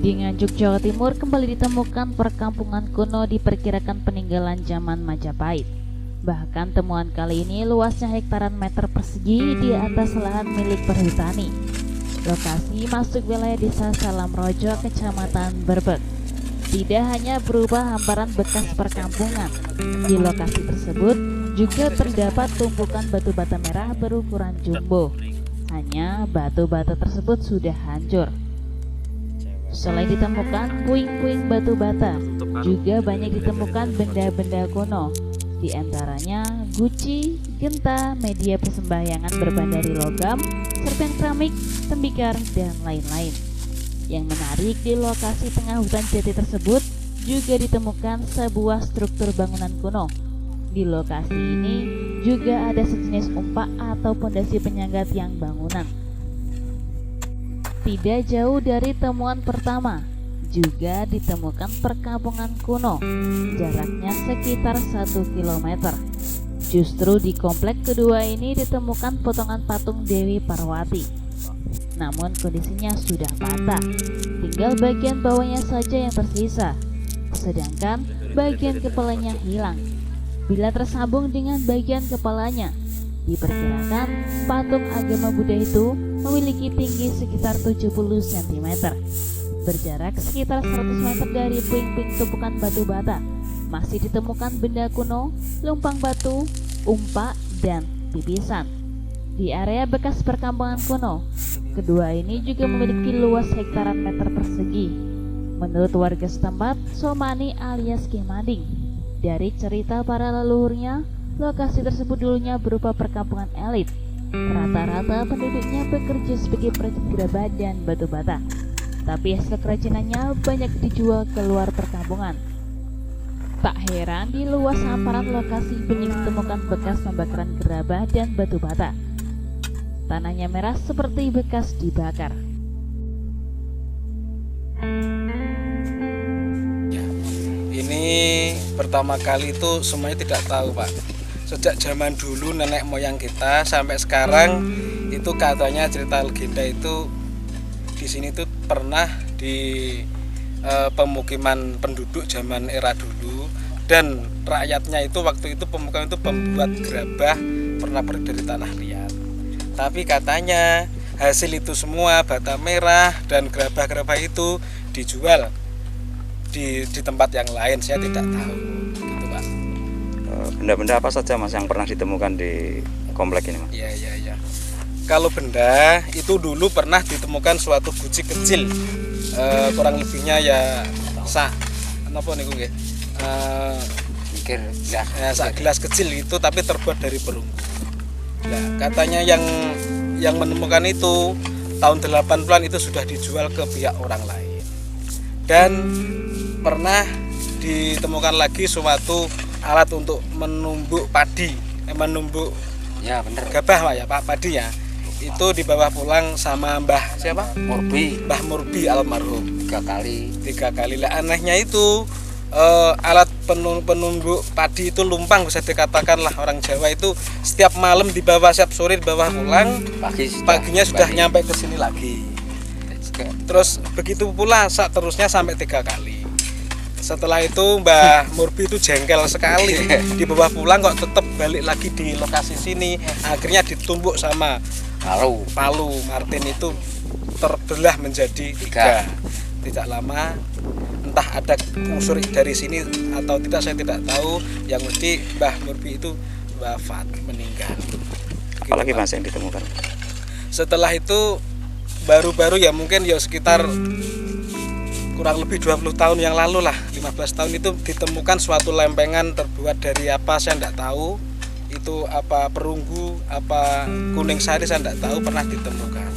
Di Nganjuk, Jawa Timur kembali ditemukan perkampungan kuno diperkirakan peninggalan zaman Majapahit. Bahkan temuan kali ini luasnya hektaran meter persegi di atas lahan milik perhutani. Lokasi masuk wilayah Desa Salamrojo, Kecamatan Berbek. Tidak hanya berupa hamparan bekas perkampungan, di lokasi tersebut juga terdapat tumpukan batu bata merah berukuran jumbo. Hanya batu bata tersebut sudah hancur. Selain ditemukan puing-puing batu bata, juga banyak ditemukan benda-benda kuno, di antaranya guci, genta, media persembahyangan berbahan dari logam, cerpen keramik, tembikar, dan lain-lain. Yang menarik, di lokasi tengah hutan jati tersebut juga ditemukan sebuah struktur bangunan kuno. Di lokasi ini juga ada sejenis umpak atau pondasi penyangga tiang bangunan. Tidak jauh dari temuan pertama, juga ditemukan perkampungan kuno, jaraknya sekitar 1 km. Justru di komplek kedua ini ditemukan potongan patung Dewi Parwati. Namun kondisinya sudah patah, tinggal bagian bawahnya saja yang tersisa, sedangkan bagian kepalanya hilang. Bila tersambung dengan bagian kepalanya, diperkirakan patung agama Buddha itu memiliki tinggi sekitar 70 cm. Berjarak sekitar 100 meter dari puing-puing tumpukan batu bata, masih ditemukan benda kuno, lumpang batu, umpak, dan pipisan. Di area bekas perkampungan kuno, kedua ini juga memiliki luas hektaran meter persegi. Menurut warga setempat, Somani alias Ki Mading, dari cerita para leluhurnya, lokasi tersebut dulunya berupa perkampungan elit. Rata-rata penduduknya bekerja sebagai perajin gerabah dan batu bata, tapi hasil kerajinannya banyak dijual keluar perkampungan. Tak heran di luas hamparan lokasi banyak ditemukan bekas pembakaran gerabah dan batu bata. Tanahnya merah seperti bekas dibakar. Ini pertama kali itu semuanya tidak tahu, Pak. Sejak zaman dulu nenek moyang kita sampai sekarang itu katanya cerita legenda itu di sini tuh pernah di pemukiman penduduk zaman era dulu, dan rakyatnya itu waktu itu pemukiman itu membuat gerabah pernah pergi dari tanah liat. Tapi katanya hasil itu semua bata merah dan gerabah-gerabah itu dijual di tempat yang lain, saya tidak tahu gitu, Pak. Benda-benda apa saja Mas yang pernah ditemukan di komplek ini, Mas? Iya. Kalau benda itu dulu pernah ditemukan suatu guci kecil, kurang lebihnya ya apa nih gue? Sak gelas kecil itu, tapi terbuat dari perunggu. Nah, katanya yang menemukan itu tahun 80-an itu sudah dijual ke pihak orang lain. Dan pernah ditemukan lagi suatu alat untuk menumbuk padi, menumbuk ya bener gabah Pak padi ya. Itu dibawa pulang sama Mbah siapa? Mbah Murbi almarhum 3 kali. Lah anehnya itu alat penumbuk padi itu lumpang, bisa dikatakan lah orang Jawa itu setiap malam dibawa, setiap sore dibawa pulang, paginya sudah nyampe ke sini lagi. Terus begitu pula terusnya sampai 3 kali. Setelah itu Mbah Murbi itu jengkel sekali, dibawa pulang kok tetap balik lagi di lokasi sini. Akhirnya ditumbuk sama palu Martin, itu terbelah menjadi 3. Tidak lama entah ada unsur dari sini atau tidak, saya tidak tahu. Yang mesti Mbah Murbi itu wafat, meninggal. Apalagi Mas yang ditemukan? Setelah itu baru-baru ya mungkin ya sekitar kurang lebih 20 tahun yang lalu lah, 15 tahun itu ditemukan suatu lempengan terbuat dari apa saya tidak tahu. Itu apa perunggu, apa kuning sari, saya tidak tahu, pernah ditemukan.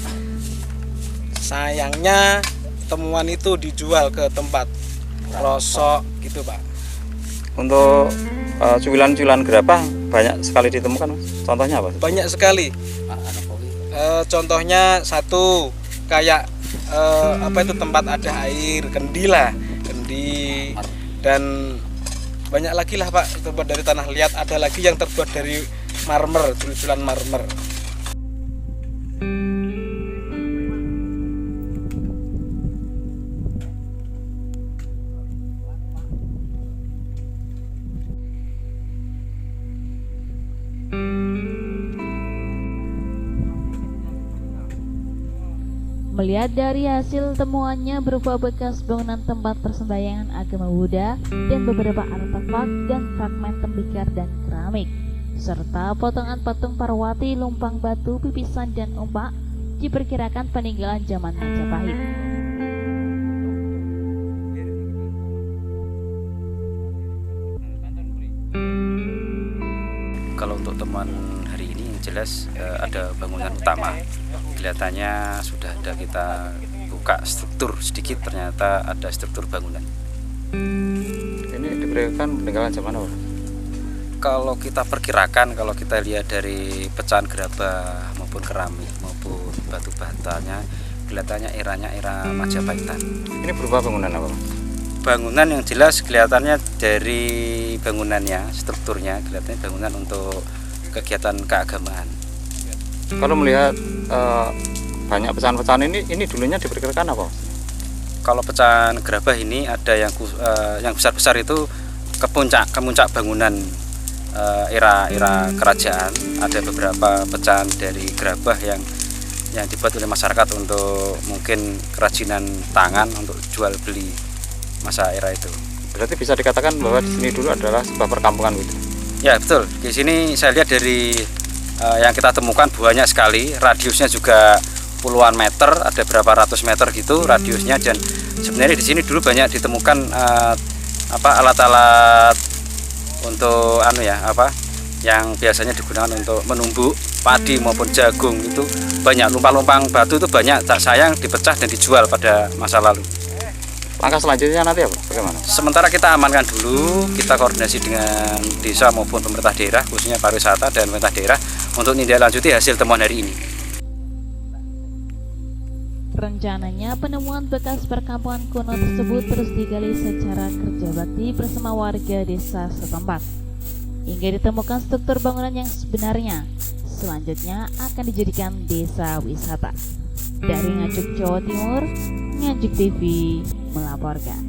Sayangnya temuan itu dijual ke tempat rosok gitu, Pak. Untuk cuilan-cuilan gerabah banyak sekali ditemukan, Mas. Contohnya apa? Banyak sekali. Contohnya satu kayak apa itu tempat ada air, kendi, dan banyak lagi lah Pak, terbuat dari tanah liat. Ada lagi yang terbuat dari marmer, cuilan marmer. Melihat dari hasil temuannya berupa bekas bangunan tempat persembahyangan agama Buddha dan beberapa artefak dan fragmen tembikar dan keramik, serta potongan patung Parwati, lumpang batu, pipisan dan ombak, diperkirakan peninggalan zaman Majapahit. Kalau untuk temuan hari ini yang jelas ada bangunan utama. Kelihatannya sudah ada kita buka struktur sedikit, ternyata ada struktur bangunan. Ini diperkirakan peninggalan zaman apa? Kalau kita perkirakan, kalau kita lihat dari pecahan gerabah maupun keramik maupun batu batanya, kelihatannya eranya era Majapahitan. Ini berupa bangunan apa, Mas? Bangunan yang jelas kelihatannya dari bangunannya, strukturnya kelihatannya bangunan untuk kegiatan keagamaan. Kalau melihat banyak pecahan-pecahan ini dulunya diperkirakan apa? Kalau pecahan gerabah ini ada yang besar-besar itu ke puncak bangunan era kerajaan. Ada beberapa pecahan dari gerabah yang dibuat oleh masyarakat untuk mungkin kerajinan tangan untuk jual beli masa era itu. Berarti bisa dikatakan bahwa di sini dulu adalah sebuah perkampungan gitu. Ya betul. Di sini saya lihat dari yang kita temukan banyak sekali, radiusnya juga puluhan meter, ada berapa ratus meter gitu radiusnya. Dan sebenarnya di sini dulu banyak ditemukan alat-alat untuk yang biasanya digunakan untuk menumbuk padi maupun jagung. Itu banyak lumpang-lumpang batu, itu banyak, tak sayang dipecah dan dijual pada masa lalu. Langkah selanjutnya nanti apa? Bagaimana? Sementara kita amankan dulu, kita koordinasi dengan desa maupun pemerintah daerah, khususnya pariwisata dan pemerintah daerah untuk menindaklanjuti hasil temuan hari ini. Rencananya penemuan bekas perkampungan kuno tersebut terus digali secara kerja bakti bersama warga desa setempat hingga ditemukan struktur bangunan yang sebenarnya. Selanjutnya akan dijadikan desa wisata. Dari Nganjuk, Jawa Timur, Nganjuk TV melaporkan.